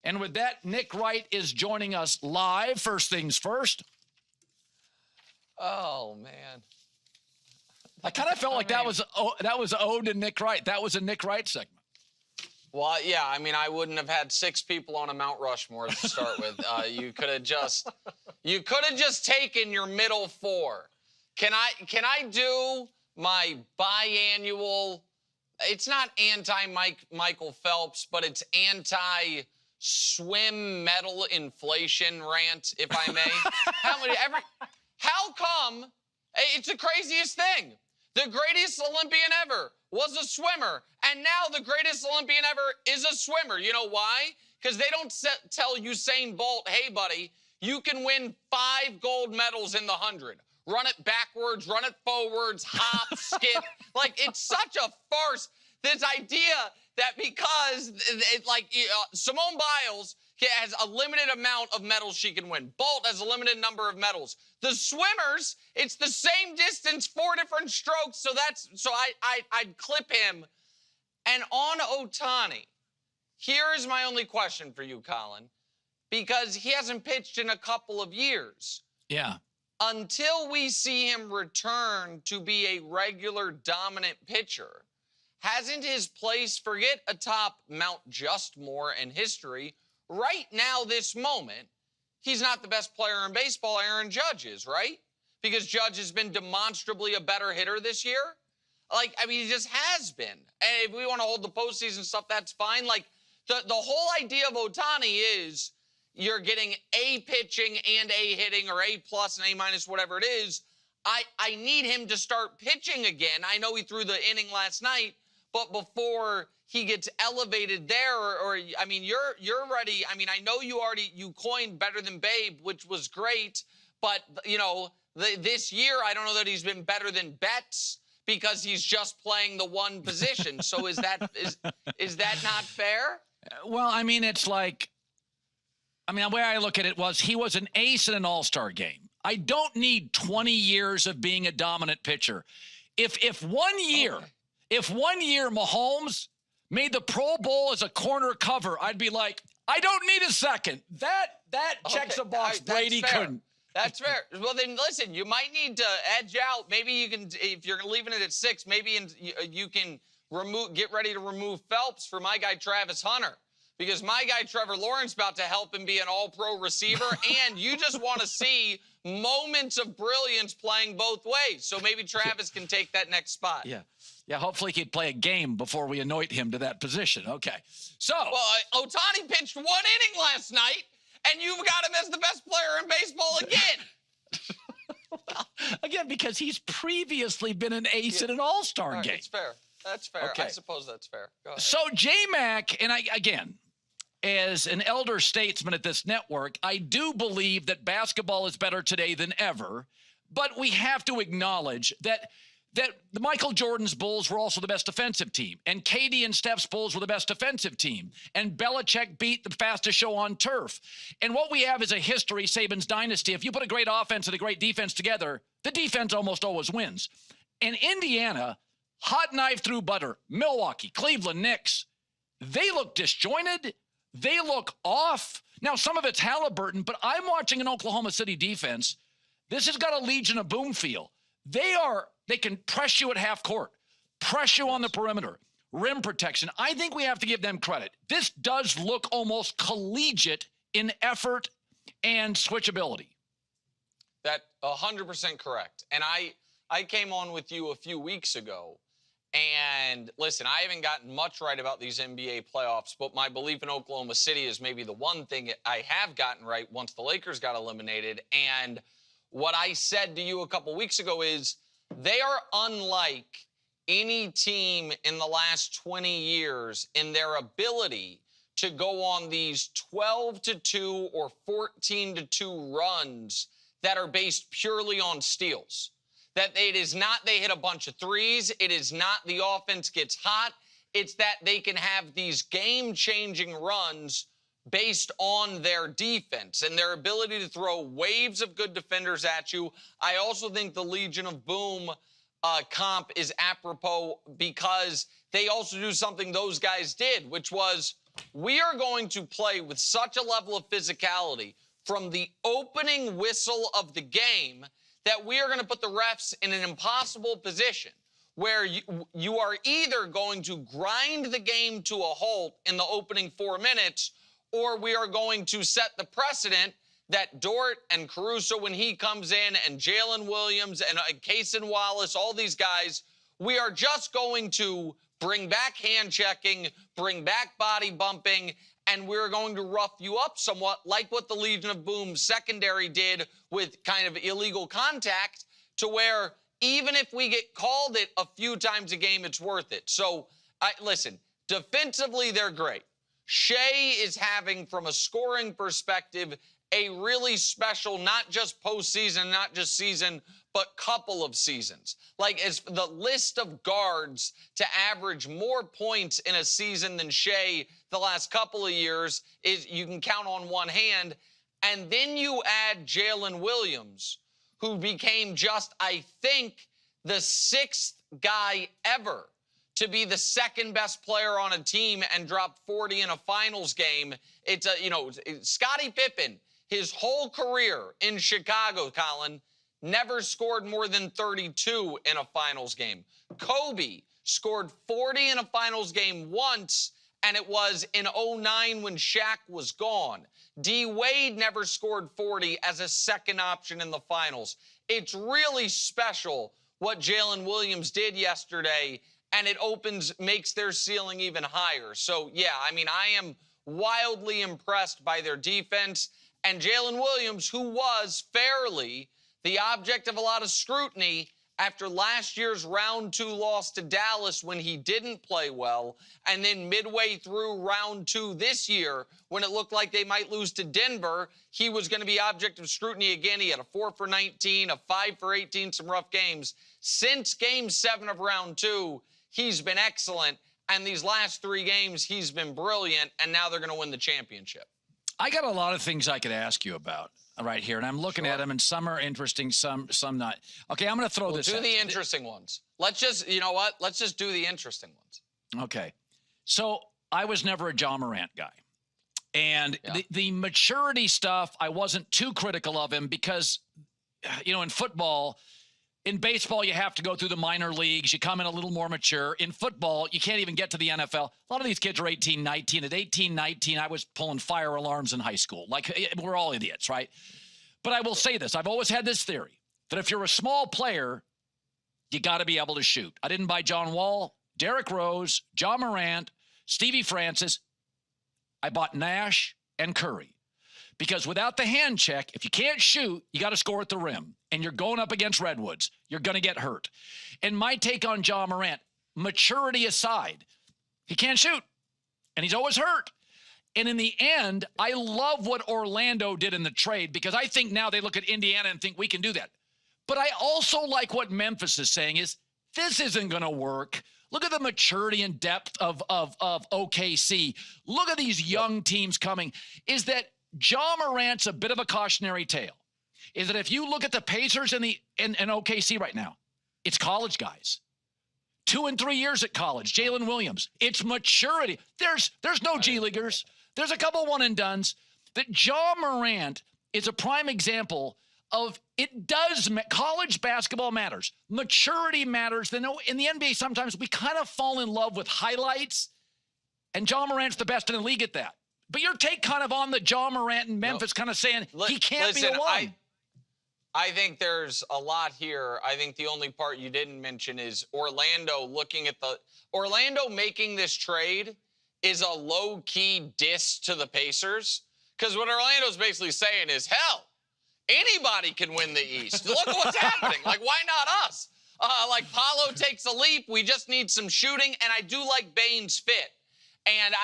And with that, Nick Wright is joining us live. First things first. Oh, man. I kind of felt like that was owed to Nick Wright. That was a Nick Wright segment. Well, yeah, I mean, I wouldn't have had 6 people on a Mount Rushmore to start with. You could have just taken your middle 4. Can I do my biannual? It's not anti-Michael Phelps, but it's anti-swim medal inflation rant, if I may. How come? It's the craziest thing. The greatest Olympian ever was a swimmer, and now the greatest Olympian ever is a swimmer. You know why? Because they don't tell Usain Bolt, hey, buddy, you can win 5 gold medals in the 100. Run it backwards, run it forwards, hop, skip. Like, it's such a farce. This idea that because, Simone Biles has a limited amount of medals she can win. Bolt has a limited number of medals. The swimmers, it's the same distance, 4 different strokes. So I'd clip him. And on Ohtani, here is my only question for you, Colin, because he hasn't pitched in a couple of years. Yeah. Until we see him return to be a regular dominant pitcher, hasn't his place, forget atop Mount Justmore in history, right now, this moment, he's not the best player in baseball. Aaron Judge is, right? Because Judge has been demonstrably a better hitter this year. He just has been. And if we want to hold the postseason stuff, that's fine. The whole idea of Ohtani is you're getting A pitching and A hitting, or A plus and A minus, whatever it is. I need him to start pitching again. I know he threw the inning last night, but before he gets elevated there, you're ready. I mean, I know you coined better than Babe, which was great, but, this year, I don't know that he's been better than Betts because he's just playing the one position. So is that not fair? Well, I mean, it's like, the way I look at it was he was an ace in an all-star game. I don't need 20 years of being a dominant pitcher. If one year Mahomes made the Pro Bowl as a corner cover, I'd be like, I don't need a second. That checks a box. Brady couldn't. That's fair. Well, then listen, you might need to edge out. Maybe you can, if you're leaving it at 6, maybe you can get ready to remove Phelps for my guy Travis Hunter. Because my guy Trevor Lawrence about to help him be an all-pro receiver, and you just want to see moments of brilliance playing both ways. So maybe Travis can take that next spot. Yeah, hopefully he'd play a game before we anoint him to that position. Okay. So. Well, Ohtani pitched 1 inning last night, and you've got him as the best player in baseball again. Well, again, because he's previously been an ace in an all-star game. That's fair. That's fair. Okay. I suppose that's fair. Go ahead. So J-Mac, and as an elder statesman at this network, I do believe that basketball is better today than ever, but we have to acknowledge that the Michael Jordan's Bulls were also the best defensive team, and Katie and Steph's Bulls were the best defensive team, and Belichick beat the fastest show on turf. And what we have is a history, Saban's dynasty. If you put a great offense and a great defense together, the defense almost always wins. And Indiana, hot knife through butter, Milwaukee, Cleveland, Knicks, they look disjointed. They look off. Now, some of it's Halliburton, but I'm watching an Oklahoma City defense. This has got a Legion of Boom feel. They can press you at half court, press you on the perimeter, rim protection. I think we have to give them credit. This does look almost collegiate in effort and switchability. That 100% correct. And I came on with you a few weeks ago, and listen, I haven't gotten much right about these NBA playoffs, but my belief in Oklahoma City is maybe the one thing I have gotten right once the Lakers got eliminated. And what I said to you a couple weeks ago is they are unlike any team in the last 20 years in their ability to go on these 12-2 or 14-2 runs that are based purely on steals. That it is not they hit a bunch of threes. It is not the offense gets hot. It's that they can have these game-changing runs based on their defense and their ability to throw waves of good defenders at you. I also think the Legion of Boom comp is apropos because they also do something those guys did, which was we are going to play with such a level of physicality from the opening whistle of the game that we are going to put the refs in an impossible position where you are either going to grind the game to a halt in the opening 4 minutes, or we are going to set the precedent that Dort and Caruso, when he comes in, and Jalen Williams and Cason Wallace, all these guys, we are just going to bring back hand checking, bring back body bumping, and we're going to rough you up somewhat, like what the Legion of Boom secondary did with kind of illegal contact, to where even if we get called it a few times a game, it's worth it. So, listen, defensively, they're great. Shea is having, from a scoring perspective, a really special, not just postseason, not just season, but couple of seasons. Like, as the list of guards to average more points in a season than Shea the last couple of years is, you can count on one hand. And then you add Jalen Williams, who became just, I think, the 6th guy ever to be the second best player on a team and drop 40 in a finals game. It's Scottie Pippen, his whole career in Chicago, Colin, never scored more than 32 in a finals game. Kobe scored 40 in a finals game once, and it was in 09 when Shaq was gone. D. Wade never scored 40 as a second option in the finals. It's really special what Jalen Williams did yesterday, and it makes their ceiling even higher. So, yeah, I mean, I am wildly impressed by their defense. And Jalen Williams, who was fairly the object of a lot of scrutiny after last year's round 2 loss to Dallas when he didn't play well, and then midway through round 2 this year when it looked like they might lose to Denver, he was going to be object of scrutiny again. He had a 4 for 19, a 5 for 18, some rough games. Since Game 7 of round 2, he's been excellent, and these last 3 games, he's been brilliant, and now they're going to win the championship. I got a lot of things I could ask you about right here, and I'm looking at them, and some are interesting, some not. Okay, I'm going to throw this. Do the interesting ones. Let's just, you know what? Let's just do the interesting ones. Okay. So I was never a John Morant guy. And the maturity stuff, I wasn't too critical of him because, in football, in baseball, you have to go through the minor leagues. You come in a little more mature. In football, you can't even get to the NFL. A lot of these kids are 18, 19. At 18, 19, I was pulling fire alarms in high school. Like, we're all idiots, right? But I will say this. I've always had this theory that if you're a small player, you got to be able to shoot. I didn't buy John Wall, Derrick Rose, John Morant, Stevie Francis. I bought Nash and Curry. Because without the hand check, if you can't shoot, you got to score at the rim. And you're going up against Redwoods. You're going to get hurt. And my take on John Morant, maturity aside, he can't shoot. And he's always hurt. And in the end, I love what Orlando did in the trade because I think now they look at Indiana and think we can do that. But I also like what Memphis is saying is this isn't going to work. Look at the maturity and depth of OKC. Look at these young teams coming. Is that John Morant's a bit of a cautionary tale. Is that if you look at the Pacers and OKC right now, it's college guys. 2 and 3 years at college. Jalen Williams. It's maturity. There's no G Leaguers. There's a couple one and dones. That John Morant is a prime example of college basketball matters. Maturity matters. Then in the NBA, sometimes we kind of fall in love with highlights, and John Morant's the best in the league at that. But your take kind of on the John Morant in Memphis kind of saying he can't be a one. I think there's a lot here. I think the only part you didn't mention is Orlando Orlando making this trade is a low-key diss to the Pacers. Because what Orlando's basically saying is, hell, anybody can win the East. Look at what's happening. Like, why not us? Like, Paolo takes a leap. We just need some shooting. And I do like Bane's fit. And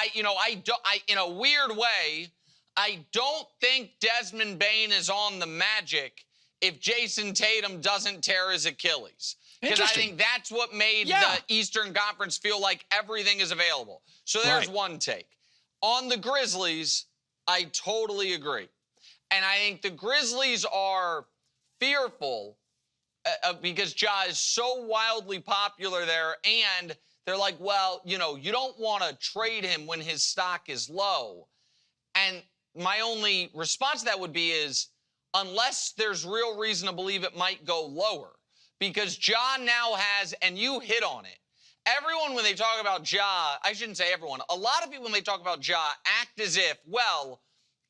in a weird way, I don't think Desmond Bane is on the Magic if Jason Tatum doesn't tear his Achilles. Because I think that's what made the Eastern Conference feel like everything is available. So there's one take. On the Grizzlies, I totally agree. And I think the Grizzlies are fearful because Ja is so wildly popular there, and they're like, well, you don't want to trade him when his stock is low. And my only response to that would be is, unless there's real reason to believe it might go lower. Because Ja now has, and you hit on it, everyone when they talk about Ja, I shouldn't say everyone, a lot of people when they talk about Ja act as if, well,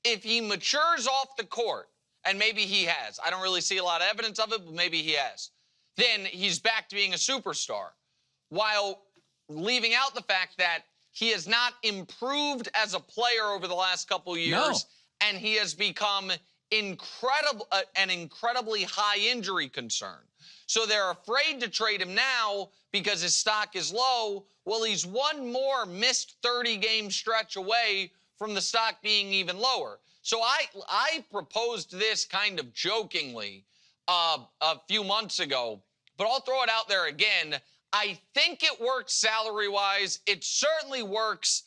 if he matures off the court, and maybe he has, I don't really see a lot of evidence of it, but maybe he has, then he's back to being a superstar. While leaving out the fact that he has not improved as a player over the last couple years, and he has become an incredibly high injury concern. So they're afraid to trade him now because his stock is low. Well, he's one more missed 30-game stretch away from the stock being even lower. So I proposed this kind of jokingly a few months ago, but I'll throw it out there again. I think it works salary-wise. It certainly works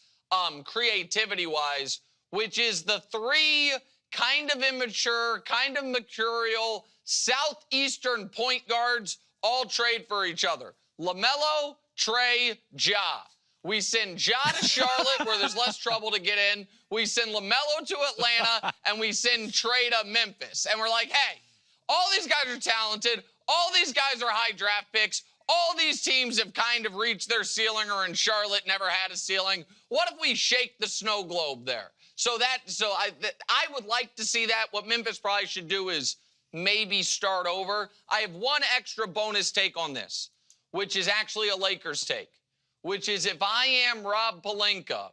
creativity-wise, which is the three kind of immature, kind of mercurial Southeastern point guards all trade for each other. LaMelo, Trey, Ja. We send Ja to Charlotte where there's less trouble to get in. We send LaMelo to Atlanta, and we send Trey to Memphis. And we're like, hey, all these guys are talented. All these guys are high draft picks. All these teams have kind of reached their ceiling, or in Charlotte never had a ceiling. What if we shake the snow globe there? I would like to see that. What Memphis probably should do is maybe start over. I have one extra bonus take on this, which is actually a Lakers take, which is if I am Rob Pelinka,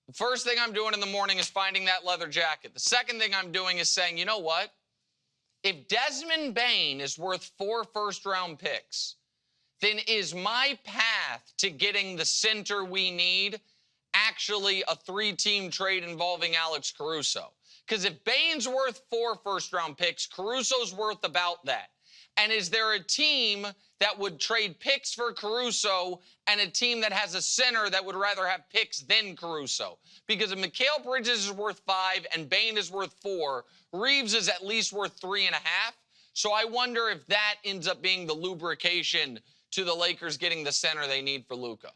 the first thing I'm doing in the morning is finding that leather jacket. The second thing I'm doing is saying, you know what? If Desmond Bane is worth 4 first-round picks, then is my path to getting the center we need actually a 3-team trade involving Alex Caruso? Because if Bane's worth 4 first-round picks, Caruso's worth about that. And is there a team that would trade picks for Caruso and a team that has a center that would rather have picks than Caruso? Because if Mikal Bridges is worth 5 and Bane is worth 4, Reeves is at least worth 3.5. So I wonder if that ends up being the lubrication to the Lakers getting the center they need for Luka.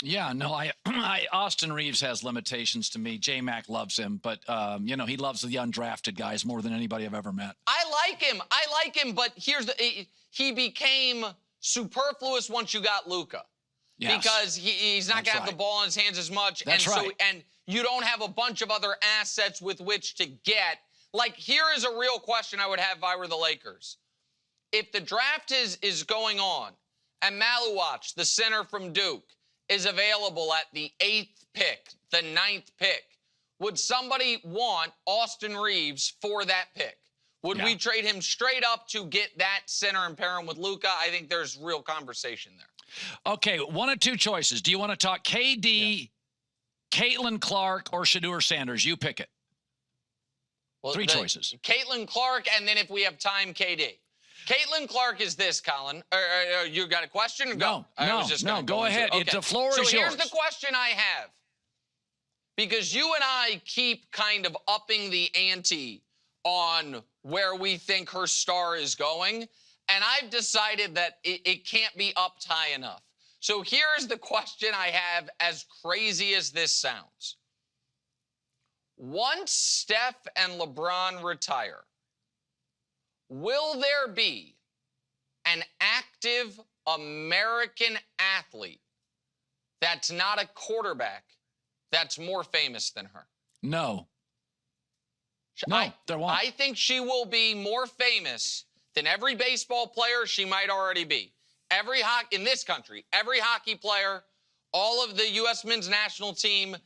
Yeah, no, Austin Reeves has limitations to me. J-Mac loves him, but, he loves the undrafted guys more than anybody I've ever met. I like him, but he became superfluous once you got Luka. Yes. Because he's not going to have the ball in his hands as much. That's right. And you don't have a bunch of other assets with which to get. Like, here is a real question I would have if I were the Lakers. If the draft is going on, and Maluach, the center from Duke, is available at the 8th pick, the 9th pick, would somebody want Austin Reeves for that pick? Would we trade him straight up to get that center and pair him with Luka? I think there's real conversation there. Okay, one of two choices. Do you want to talk KD, Caitlin Clark, or Shedeur Sanders? You pick it. Well, 3 choices. Caitlin Clark, and then if we have time, KD. Caitlin Clark is this, Colin. You got a question? No, go ahead. Okay. The floor is yours. So here's the question I have. Because you and I keep kind of upping the ante on where we think her star is going, and I've decided that it can't be upped high enough. So here's the question I have, as crazy as this sounds. Once Steph and LeBron retire, will there be an active American athlete that's not a quarterback that's more famous than her? No, there won't. I think she will be more famous than every baseball player she might already be. In this country, every hockey player, all of the U.S. men's national team,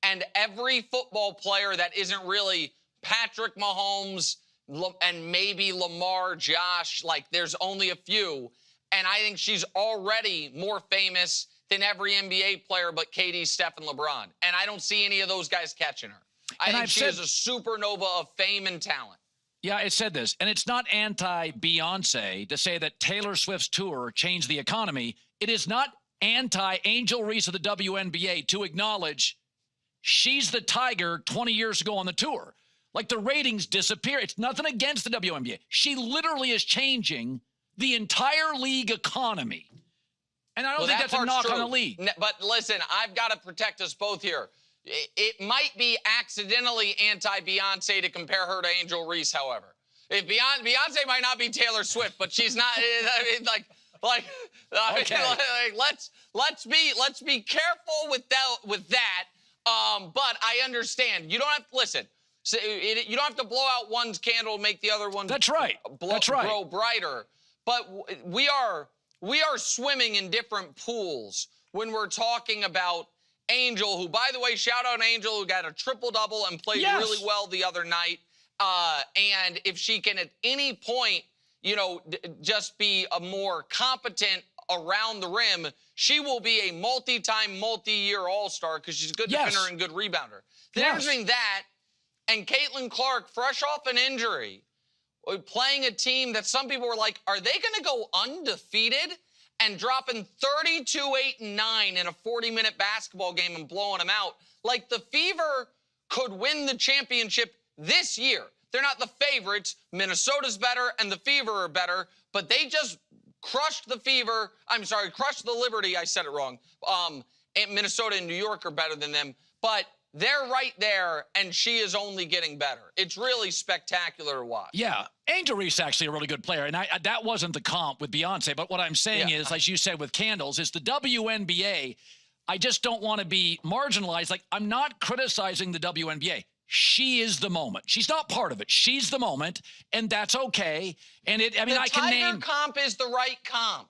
and every football player that isn't really Patrick Mahomes and maybe Lamar, Josh, like there's only a few. And I think she's already more famous than every NBA player but KD, Steph, and LeBron. And I don't see any of those guys catching her. I think she is a supernova of fame and talent. Yeah, it said this, and it's not anti-Beyonce to say that Taylor Swift's tour changed the economy. It is not anti-Angel Reese of the WNBA to acknowledge she's the Tiger 20 years ago on the tour. Like, the ratings disappear. It's nothing against the WNBA. She literally is changing the entire league economy. And I don't think that's a knock on the league. But listen, I've got to protect us both here. It might be accidentally anti-Beyonce to compare her to Angel Reese, however. If Beyonce might not be Taylor Swift, but she's not. I mean, let's be careful with that. But I understand. You don't have to listen. So you don't have to blow out one's candle and make the other one. That's right. Grow brighter. But we are swimming in different pools when we're talking about Angel, who, by the way, shout out Angel, who got a triple-double and played really well the other night. And if she can at any point, just be a more competent around the rim, she will be a multi-year all-star because she's a good defender and good rebounder. The difference between that and Caitlin Clark, fresh off an injury, playing a team that some people were like, are they going to go undefeated? And dropping 32, 8, and 9 in a 40-minute basketball game and blowing them out. Like, the Fever could win the championship this year. They're not the favorites. Minnesota's better and the Fever are better, but they just crushed the Fever. I'm sorry, crushed the Liberty. I said it wrong. And Minnesota and New York are better than them, but they're right there, and she is only getting better. It's really spectacular to watch. Yeah. Angel Reese actually a really good player, and that wasn't the comp with Beyonce, but what I'm saying is, as you said with Candles, is the WNBA, I just don't want to be marginalized. Like, I'm not criticizing the WNBA. She is the moment. She's not part of it. She's the moment, and that's okay. And I can name... The Tiger comp is the right comp,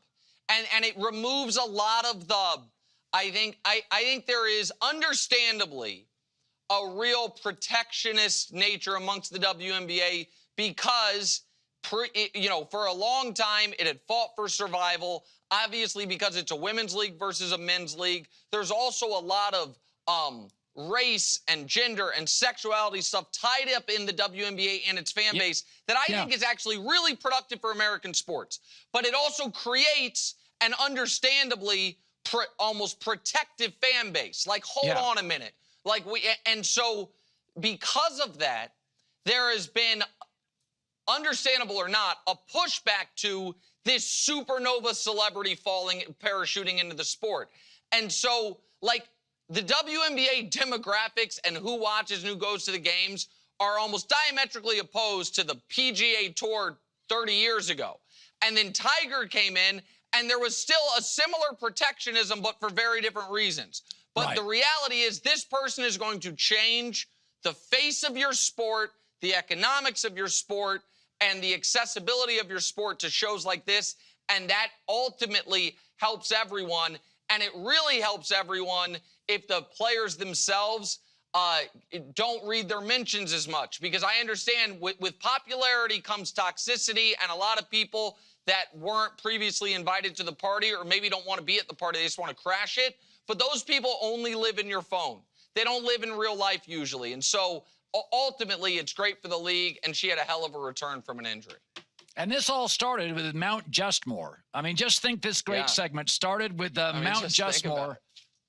and it removes a lot of the... I think there is understandably a real protectionist nature amongst the WNBA because, for a long time it had fought for survival. Obviously, because it's a women's league versus a men's league. There's also a lot of race and gender and sexuality stuff tied up in the WNBA and its fan base that I think is actually really productive for American sports. But it also creates an understandably almost protective fan base. Like, hold on a minute. And so because of that, there has been, understandable or not, a pushback to this supernova celebrity parachuting into the sport. And so, like, the WNBA demographics and who watches and who goes to the games are almost diametrically opposed to the PGA Tour 30 years ago. And then Tiger came in, and there was still a similar protectionism, but for very different reasons. But the reality is this person is going to change the face of your sport, the economics of your sport, and the accessibility of your sport to shows like this. And that ultimately helps everyone. And it really helps everyone if the players themselves don't read their mentions as much. Because I understand with popularity comes toxicity, and a lot of people that weren't previously invited to the party or maybe don't want to be at the party, they just want to crash it. But those people only live in your phone. They don't live in real life usually. And so ultimately it's great for the league, and she had a hell of a return from an injury. And this all started with Mount Justmore. I mean, just think this great segment started with Mount Justmore.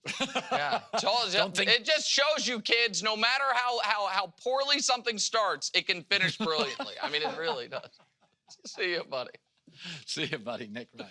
It just shows you, kids, no matter how poorly something starts, it can finish brilliantly. I mean, it really does. See you, buddy. See you, buddy. Nick Wright.